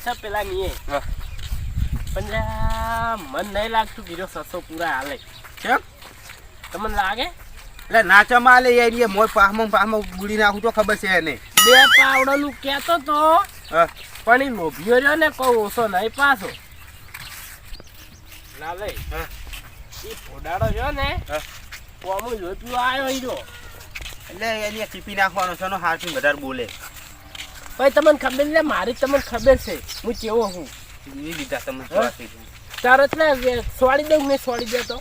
છે પેલા ની પણ મન નહીં લાગતું ગીરો 600 પૂરા હાલે કેમ તમને લાગે એટલે નાચમાં લે યાર મોય પાહમો બુડી નાખું તો ખબર છે એને બે પાવડાનું કહેતો તો પણ એ લોભિયો રહ્યો ને કોઈ ઓછો નહીં પાછો લાલે એ ફોડાડો રહ્યો ને કોમું લોપ્યો આવ્યો હીરો એટલે એની ચીપી નાખવાનો છે હાથી વધારે બોલે ભાઈ તમને ખબર લે મારી તમને ખબર છે હું કેવો હું એ લીધા તમે તરત ને છોડી દઉં મેં છોડી દે તો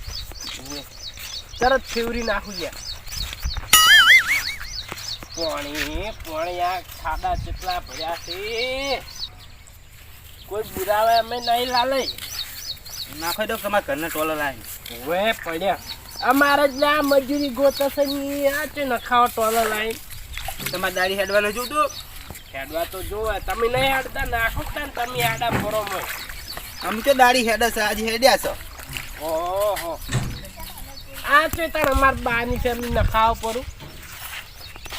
તરત ફેવરી નાખું ગયા પાણી આ ખાડા જેટલા ભર્યા છે કોઈ બુરાવે અમે નહીં લાલે નાખી દો તમારા ઘરના ટોલો લાવી હવે પડ્યા અમારે જ આ મજૂરી ગોતા છે ને આ છે નખાવો ટોલો લાઈન તમારે દાડી હેડવાનું જોતું હેડવા તો જોવે તમે નહીં હેડતા નાખો ને તમે આડા ફરો મોય અમે તો દાડી હેડે છે આજે હેડ્યા છો ઓહો આ છે તાર અમાર બાની છે એમને નખાવ પડું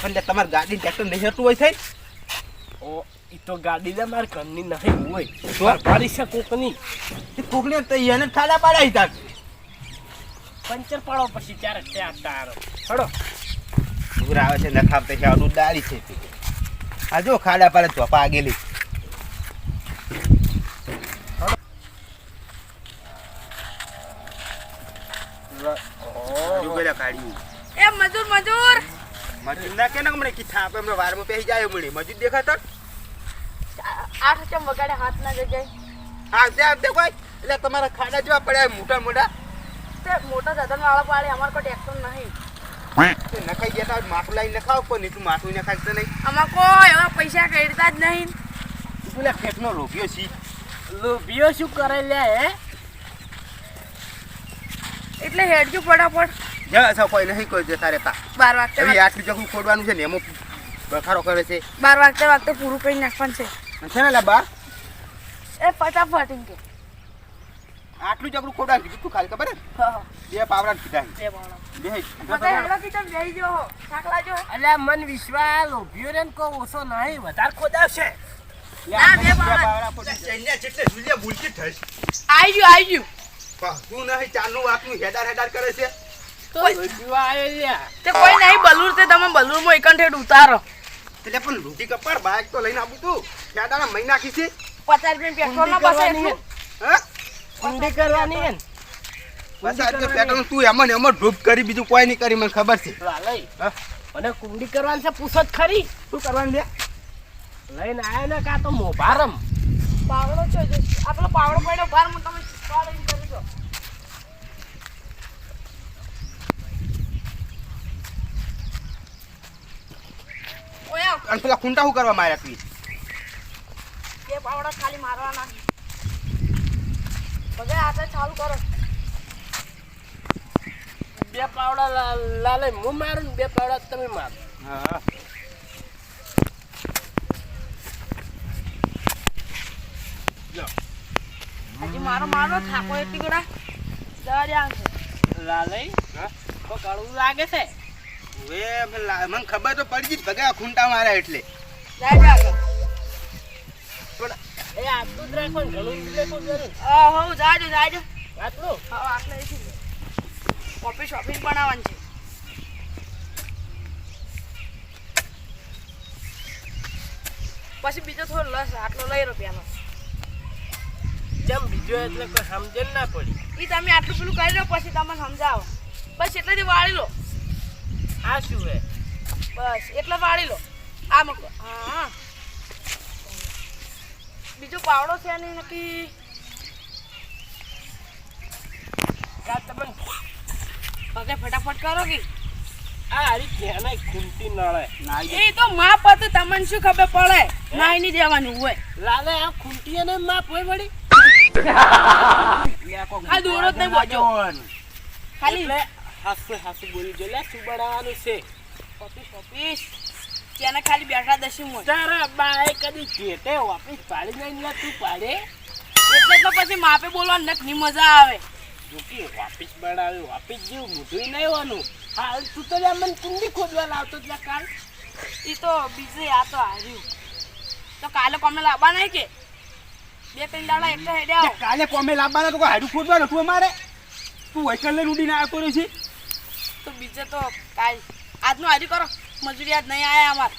એટલે તમારી ગાડી ટ્રેક્ટર નહીં હેડતું હોય થાય ઓ એ તો ગાડી ને મારે ઘરની નહીં હોય તો ભરી છે કોકની કોકને તો એને ઠાડા પાડાઈ તાર પંચર પાડો પછી ત્યારે ત્યાં તારો હડો દૂર આવે છે નખાવતે છે આવડું દાડી છે આ જો ખાડા પાડે ધોપા આગેલી એ મજૂર મજૂર ના કે મને કી થાપ એમનો વારમાં પેહી જાય મળી મજૂર દેખાતા 8 ચમ વગાડે હાથ ના જગ્યાએ હા તે કોઈ એટલે તમારા ખાડા જેવા પડ્યા મોટા મોટા તે મોટા સાધન વાળા પાડે અમાર કોઈ ટ્રેક્ટર નહીં નખાઈ જતા માટું લાઈને નખાવ પણ એટલું માટું નખાય નહીં અમાર કોઈ એવા પૈસા કઈડતા જ નહીં પેલા ખેતનો લોભિયો છી લોભિયો શું કરે લે હે એટલે હેડજો ફટાફટ જા કોઈ નહીં કોઈ જતા રહેતા 12 વાગતે હવે આટલું જગું ખોડવાનું છે ને એમાં બખારો કરે છે 12 વાગતે પૂરું કરી નાખવાનું છે છે ને લા બાર એ ફટાફટ ઇન કે આટલું જગું ખોડવાનું કીધું તું ખાલી ખબર હા બે પાવડા કીધા બે બાળો બે મતે હેડો કી તમ જઈ જો સાકલા જો અલ્યા મન વિશ્વાસ લોભિયો રે કો ઓછો નહીં વધારે ખોદાવશે ના બે બાળા ચૈન્યા જેટલે જુલિયા બુલકી થઈશ આવી ગયું તું નહીં ચાલનું વાતનું હેડાર કરે છે લોભિયો આયો લ્યા તે કોઈ નહીં બલૂર તે તમે બલૂર માં એકંઠેડ ઉતારો એટલે પણ લૂટી કપાર બાઈક તો લઈને આવું તું હેડાના મહિના નાખી છે 50 રૂપિયા પેટ્રોલ ના પાસે એટલું હા કુંડી કરવાની હે બસ આજે પેટ્રોલ તું એમાં ને એમાં ડૂબ કરી બીજું કોઈ નહીં કરી મને ખબર છે લાલઈ મને કુંડી કરવાની છે પૂછો જ ખરી શું કરવાનું છે લઈને આયા ને કા તો મોભારમ પાવડો છે આપણો પાવડો પડ્યો બાર માં તમે પાડી કરી દો ઓયા અને પેલા ખૂંટા શું કરવા માર્યા તું બે પાવડા ખાલી મારવાના બગા આતે ચાલુ કરો બે પાવડા લાલે હું મારું બે પાવડા તમે મારો હા હજી મારો થાકો એટલી ગડા દરિયા છે લાલઈ તો કડવું લાગે છે મને ખબર તો પડી જ ભગા ખૂંટા માર્યા એટલે જાય આગળ પણ એ આટલું જ રાખો ઘણું જ લેખો જરૂર હો જાજો આટલું હા આટલે છે કોફી શોપિંગ બનાવવાની છે પછી બીજો થોડો લસ આટલો લઈ રૂપિયાનો જેમ બીજો એટલે કોઈ સમજણ ના પડી ઈ તમે આટલું પેલું કરી લો પછી તમને સમજાવો બસ એટલેથી વાળી લો આ શું હે બસ એટલે વાળી લો આ મૂકો હા બીજો પાવડો છે ને નક્કી તમને પગે ફટાફટ કરો કે આ હરી ક્યાંના ખૂંટી નળે એ તો માપ હતું તમને શું ખબર પડે નાઈ નહીં દેવાનું હોય લાલે આ ખૂંટી ને માપ હોય વળી આ દોરો જ નહીં બોજો ખાલી હાસુ બોલી જો લે શું બનાવવાનું છે ઓફિસ ત્યાં ખાલી બેઠા દશી મોય તારા બાએ કદી જેટે વાપસ પાડી નહીં લે તું પાડે એટલે તો પછી માપે બોલવાનું નક ની મજા આવે જોકી વાપસ બનાવ્યું વાપસ જેવું મોઢું નહીં હોવાનું હા તું તો મને કુંડી ખોદવા લાવતો એટલે કાલ એ તો બીજે આ તો હાર્યું તો કાલે કોમે લાવવા નહીં કે બે ત્રણ દાડા એકલા હેડે આવો. કાલે કોમે લાવવાના તો કોઈ હાડું ખોદવાનું હતું અમારે. તું વૈકલ લઈને ઉડીને આવતો રહ્યો છે. તો બીજે તો કાલ આજનું હારી કરો. મજૂરી આજ નહીં આયા અમારે.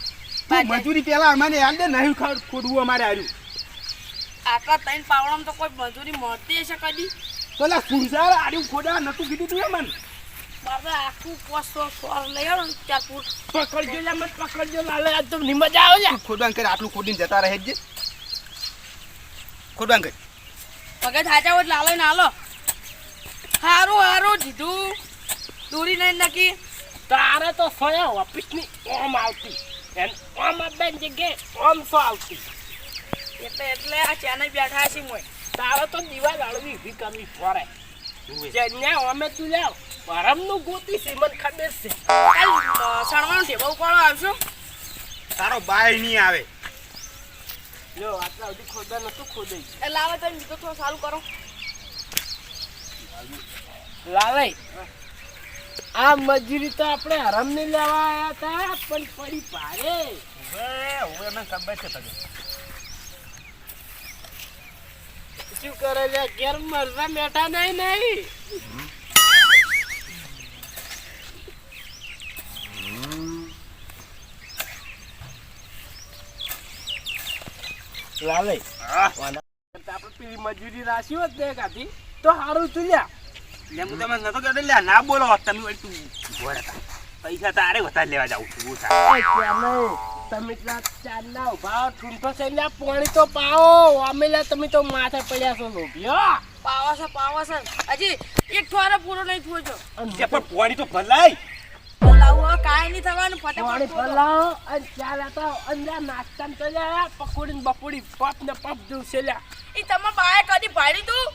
તું મજૂરી પેલા અમારે યાદ દે નહીં ખોદવું અમારે હાર્યું. આટલા ત્રણ પાવડામાં તો કોઈ મજૂરી મળતી હશે કદી. તો લા સુરસાર હાર્યું ખોદા નતું કીધું તું એ મને. બાપરે આખું 500 લઈ આવો ને 4 ફૂટ. પકડજો લા મત પકડજો લાલે આજ તો ની મજા આવે છે. ખોદવાનું કરે આટલું ખોદીને જતા રહે જ. ખોદવાનું કરે. પગે થાચા હોય લાલો ને હાલો. હારું હારું દીધું. દોરી નહીં નકી. તારે તો સોયા ઓફિસની ઓમ આવતી એન ઓમ બેન જગ્યાએ ઓમ સો આવતી. એટલે આ ચાને બેઠા છે મોય. તારે તો દિવાલ અળવી ઊભી કરવી પડે. જ્યાં અમે તું લાવ પરમનું ગોતી છે મને ખબર છે. કાલ સણવાનું ઢેબા ઉપાડો આવશો. તારો બાય નહીં આવે. લો આટલા સુધી ખોદા નતું ખોદાઈ. એ લાવે તમે બીજો થોડું ચાલુ કરો. લાલે આ મજૂરી તો આપણે હરામ ને લેવા આવ્યા હતા પણ પડી પારે. હવે મને ખબર છે તને. શું કરે છે ઘેર મરવા બેઠા નહીં. લાલે આપણે પેલી મજૂરી રાશી હોત ને કાથી તો સારું તુલ્યા. હું તમે નતો કહેતો લે ના બોલો તમે વળી તું ઉભો રહેતા. પૈસા તારે વધારે લેવા જાઉં છું ઓછા. તમે ચાંદના ઉભા ઠૂંઠો થઈને પાણી તો પાવો. અમે તમે તો માથે પડ્યા છો લોભિયો. પાવા છે હજી એક થોડો પૂરો નહીં થયો છો. પણ પોણી તો ભલાય. લાવો કાઈ નહીં થવાનું પાણી ફટાફટ પલાવો અને ચા લેતા અંદર નાસ્તા તો લ્યા પકોડી ને બપોડી પપ ને પપ જોશે લ્યા. ઈ તમાર બાએ કદી ભાડી તું.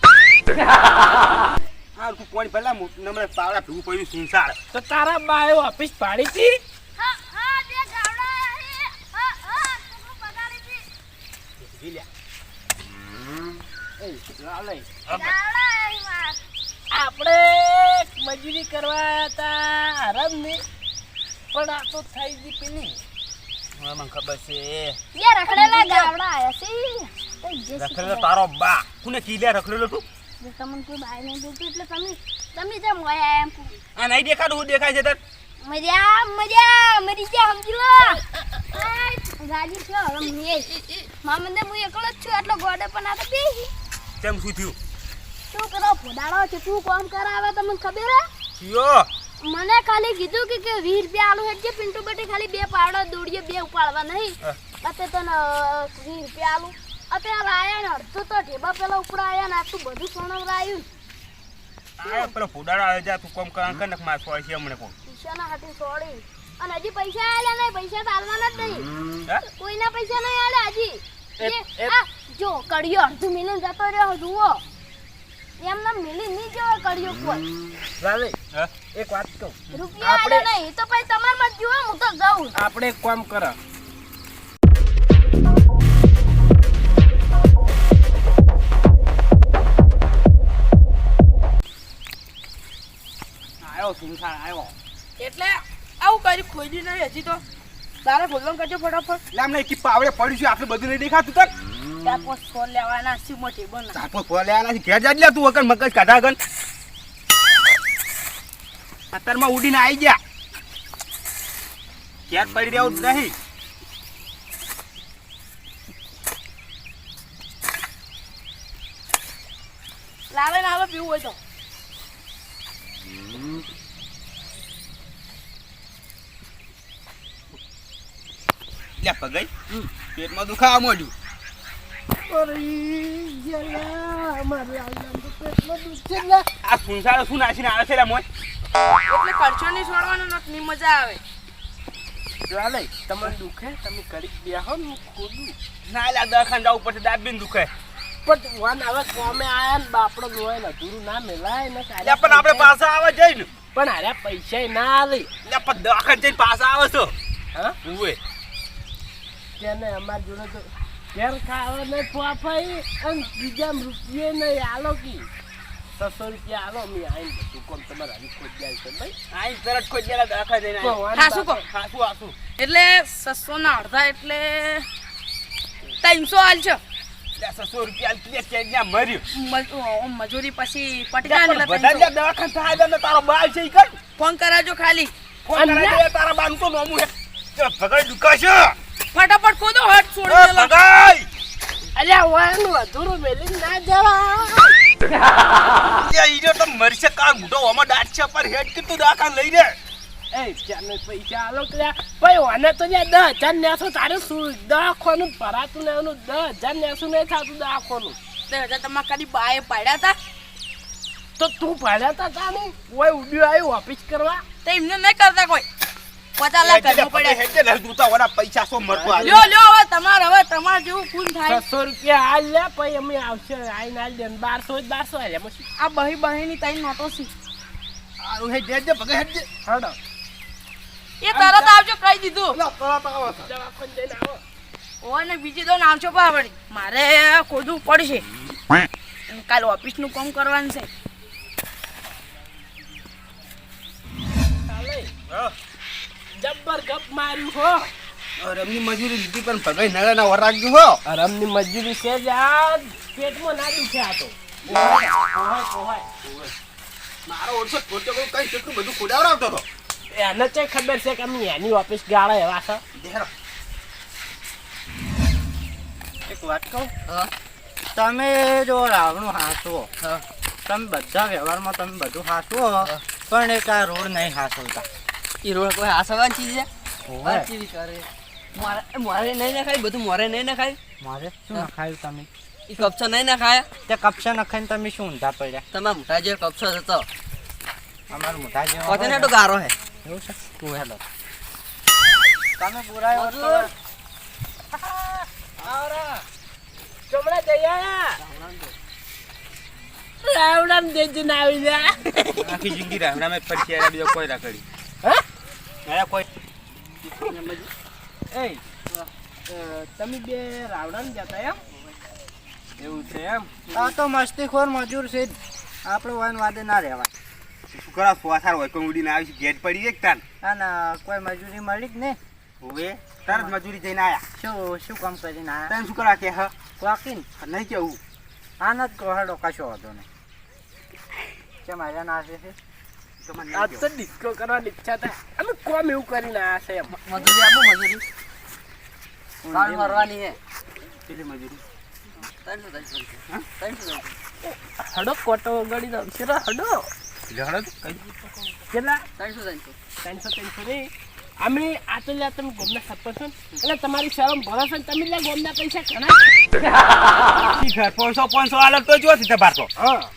હા તું પોણી ભલા નમરે પાવડા ભૂ પડ્યું સુનસાળ. તો તારા બાએ ઓફિસ પાડી હતી. હા હા બે ગાવડા હે. હા તો પગાડી દી. લાલે ગાવડા હે માર. આપણે મજૂરી કરવા હતા આરામ ને પણ આ તો થઈ ગઈ પેલી. મને ખબર છે. બે રખડેલા ગાવડા આયા છે. રખડેલો તારો બા. કોને કીધે રખડેલો તું? તમને કોઈ બાય નહીં બોલતું એટલે તમે જેમ મોયા એમ. આ નહીં દેખાતું હું દેખાય છે તાર. મજા મરી ગયા સમજી લો. ગાડી છે હવે મે મામંદે હું એકલો જ છું એટલો ગોડે પણ આ તો બેહી. કેમ શું થયું? શું કરો ફોડાડો છે તું કામ કરાવે તમને ખબર હે? યો મને ખાલી કીધું કે 20 રૂપિયા આલુ હેડજે પિન્ટુ બેટી ખાલી બે પાવડા દોડીએ બે ઉપાડવા નહીં. અતે તો 20 રૂપિયા આલુ. અત્યારે આયા ને અડધો તો ઢેબા પેલા ઉપડાયા ને આટલું બધું સોનવરાયું. આ પેલો ફોડાડો આવે જા તું કોમ કામ કર ને માર સોય છે હમણે કોમ. પૈસાના હાથી સોડી અને હજી પૈસા આલ્યા નહીં. પૈસા તો આલવાના જ નહીં. હે? કોઈના પૈસા નહીં આલ્યા હજી. આ જો કડિયો અડધું મિલીને જતો રહ્યો જુઓ. એમને મિલી નહીં જો કડિયો કોઈ. લાલે હે? એક વાત કહું. રૂપિયા આલ્યા નહીં તો પછી તમારમાં જ જુઓ હું તો જાઉં. આપણે એક કામ કર. આયો સુનસાળ આયો. એટલે આવું કરી ખોઈ નહીં હજી તો. તારે ખોલવાનું કરજો ફટાફટ. લામ નહીં કે પાવડે પડ્યું છે આટલું બધું નહીં દેખાતું તક. ત્યાં પોસ ફોન લેવાના સી મોટી બના. તાપો ફોલે આલા ઘેર જા લે તું વગર મગજ કાઢા ગન. અત્યારમાં ઉડીને આવી ગયા. ઘેર પડી રહેવું જ નહીં. લાવે ને આવે પીવું હોય તો. લે પગઈ પેટમાં દુખાવા માંડ્યું. આ સુનસાળ શું નાખીને આવે છે લે મોય. એટલે કરશો નહીં છોડવાનું નથી મજા આવે. લાલે તમને દુખે તમે કરી બેહો ને હું ખોદું. ના લે દવાખાને જવું પડશે દાબીને દુખે. પણ વન હવે કોમે આયા ને બાપડો લોય ને અધૂરું ના મેલાય ને. લે પણ આપણે પાછા આવે જઈને. પણ આર્યા પૈસા ના આલે. લે પણ દવાખાને જઈને પાછા આવે છો. હા ઉવે તેને અમાર જોડે તો ઘેર ખાવા ને ફાફાઈ અને બીજા રૂપિયે નહીં આલો કી 600 રૂપિયા આલો મેં આઈને બધું કોમ તમારે આવી ખોજ જાય છે ભાઈ. આઈ તરત કોઈ જરા દવાખાને જઈને આવ્યો. ખાસું કહો. ખાસું આસું. એટલે 600 ના અડધા એટલે 300 હાલ છે. 600 રૂપિયા આલતી કેડ્યા મર્યું મજૂરી પછી પટી જાય ને એટલે બધા ત્રણસો. દવાખાને થાય દે ને તારો બાલ છે ઈ કર ફોન કરાજો ખાલી ફોન કરાય દે તારા બાનું તો નોમું હે ભગાઈ દુકાશે ફટાફટ ખોદો હટ છોડી દેલો. ભગાઈ અલ્યા વાયનું અધૂરું મેલી ના જવા ઈજો તો મરશે કાર મોટો ઓમાં દાટ છે પર હેડ કે તું દવાખાને લઈ લે એ ચાલે પૈસા આલો કે ભાઈ ઓને તો જ્યાં 10,000 નેસો તારે શું દવાખાનું ભરાતું ને એનું 10,000 નેસો નહીં થતું દવાખાનું તમારે કદી બાએ પાડ્યા હતા તો તું ભણ્યા તા તાને ઓય ઉડ્યો આવ્યો ઓફિસ કરવા તો એમને નહીં કરતા કોઈ 50 લાખ કરવું પડ્યા. હેડ ને દૂતા ઓના પૈસા સો મરતો આ લ્યો હવે તમારે જેવું કોણ થાય 600 રૂપિયા હાલ લે પછી અમે આવશે આઈને હાલ દે 1200 હાલ એમ શું આ બહીની ત્રણ નોટો છે આરું હેડ દે ભગાઈ હેડ દે હડો એ તરત આવજો કહી દીધું દવાખાને જઈને આવો ઓને બીજી તો નામ છો પાવડી મારે ખોદવું પડશે કાલ ઓફિસનું કામ કરવાનું છે. ચાલે હા જબ્બર ગપ માર્યું હો રમની મજૂરી લીધી પણ ભગાઈ નળે ના વરાગજો હો આરામની મજૂરી છે જ આ પેટમાં નાખ્યું છે આ તો પોહાય મારો ઓળસો ખોટો કઈ કેટલું બધું ખોડાવરાવતો હતો એને ચે ખબર છે કે અમે એની ઓફિસ ગાળા એવા છે દેરો એક વાત કહું તમે જો રાવણું હાંસવો તમે બધા વ્યવહારમાં તમે બધું હાંસવો પણ એક આ રોડ નહીં હાંસવતા એ રોડ કોઈ હાસવાની ચીજ છે ઓવે. ચીજ કરે મારે નહીં નખાય બધું મોરે નહીં નખાય મારે શું નખાયું તમે એ કપચો નહીં નખાયા તે કપસા નખાઈને તમે શું ઊંધા પડ્યા તમારા મોટા જે કપચો હતો અમારા મોટા જેવા પોતે હોય તો ને. ગારો હે એવું છે તું હેલો તમે પુરાયો હોત તો મજૂર. આવરા ચોમડા જઈ આયા રાવડામ દેજે ના આવી જા આખી જિંદગી રામડા મેં પછી આયા બીજો કોઈ રાખડી હા આયા કોઈ એ તમે બે રાવડામ જતા એમ એવું છે એમ આ તો મસ્તીખોર મજૂર છે જ. આપણે વાન વાદે ના રહેવાય શું કરા સોસાર હોય કોઈ ઉડીને આવી છે ગેટ પડી એક તાન અને કોઈ મજૂરી મળી જ ને હવે તરત મજૂરી જઈને આયા શું કામ કરીને આ તને શું કરા કે હા વાકીને નહીં કેવું આના જ કોહડો કશો હતો ને કેમ આવ્યા ના છે તો મને આજ નહીં તો ડિસ્કો કરવાની ઈચ્છા થાય અમે કોમ એવું કરીને આયા છે એમ મજૂરી આપો મજૂરી કાલ મરવાની હે કેટલી મજૂરી 300 હા 300 હડો કોટો ગળી દઉં છે હડો ઝઘડો કઈ કેટલા 300 300 રે અમે આ તો લ્યા તમે ગોમના સરપંચ છો ને, એટલે તમારી શરમ ભરોસો ને તમે લ્યા ગોમના પૈસા ઘણા ઠીક હે 500 આલક તો જો થી બારસો હા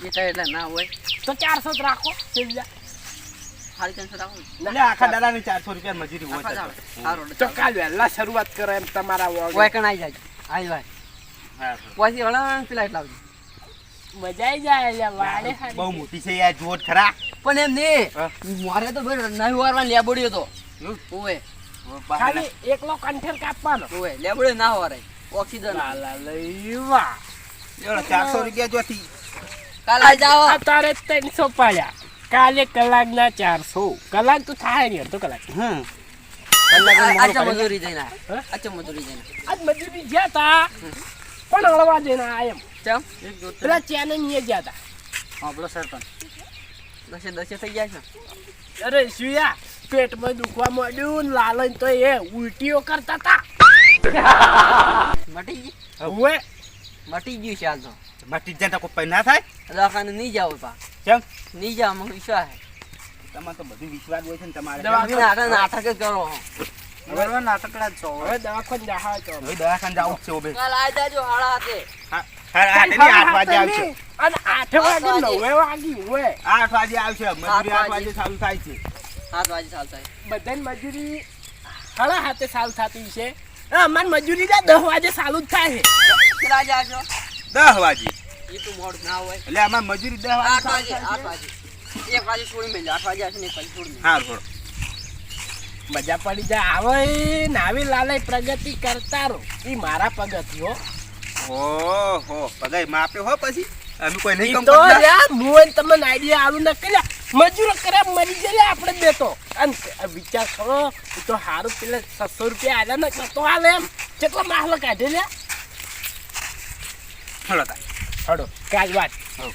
એ તો એટલે ના હોય તો 400 જ રાખો સેલ્યા 350 રાખો એટલે આખા દાડાની 400 રૂપિયા મજૂરી હોય આખા તો. જાવ સારો તો કાલ વહેલા શરૂઆત કરો એમ તમારા ઓય વગર કણ આવી જાય આઈ ભાઈ હા પછી હળા પેલા એટલા આવજો મજા આવી જાય લ્યા વાડે હારી. બહુ મોટી છે યાર જોત ખરા પણ એમ નહીં હા. મારે તો ભાઈ નવી વારવા લેબોડી હતો એવું? ઓય ખાલી એકલો કંઠેર કાપવાનો ઓય લેબોડી ના હોરાય ઓક્સિજન લાલા લઈ વાહ 400 રૂપિયા જોતી કાલ આવી જાઓ અત્યારે 300 પાડ્યા કાલે કલાકના 400 કલાક તો થાય નહીં અડધો કલાક આચા મજૂરી જઈને હા? આચા મજૂરી જઈને આજ મજૂરી ગયા તા પણ હળવા જઈને આ એમ ચમ પેલા ચેનલ ની ગયા તા આપણો સરપંચ દસે થઈ ગયા છે અરે સુયા પેટમાં દુખવા માંડ્યું ને લાલન તો એ ઉલટીઓ કરતા તા મટી ગઈ હવે મટી ગયું છે હાલ તો મટી જાય તો કોઈ પૈ ના થાય દવાખાને નહીં જાવ પા કેમ નહીં જાવ મને વિશ્વાસ હે તમારે તો બધું વિશ્વાસ હોય છે ને તમારે દવા- નાટક જ કરો બરોબર નાટકડા જ છો હવે દવાખાને જાહા તો હવે દવાખાને જાવું જ છે ઓબે કાલ આવી જાજો હાડા હાથે હા 8 વાગે આવશે અને 8 વાગે 9 વાગી હોય 8 વાગે આવશે મજૂરી 8 વાગે ચાલુ થાય છે 7 વાગે ચાલતા બધાની મજૂરી હળા હાથે ચાલુ થતી છે અમારી મજૂરી 10 વાગે ચાલુ જ થાય છે કેટલા વાગે આવજો 10 વાગે એ તો મોડું ના હોય એટલે અમાર મજૂરી 10 8 વાગે વાગે 8 વાગે 1 વાગે છોડી મેલે 8 વાગે આવશે ને 1 વાગે છોડી મેલે હા થોડો મજા પડી જાય આવે ને આવી લાલાઈ પ્રગતિ કરતા રહો એ મારા પગથિયો ઓહો પગાઈ માપે હો પછી અમે કોઈ નહીં ઈ કામ તો કરતા યાર મું તમને આઈડિયા આલું ન કર્યા મજૂરો કરે મરી જાય આપણે દેતો અને વિચાર કરો ઈ તો હારું પેલા 600 રૂપિયા આલ્યા ને તો હાલે એમ કેટલો માહલો કાઢે લે હળો તા હડો કાલ વાત હવ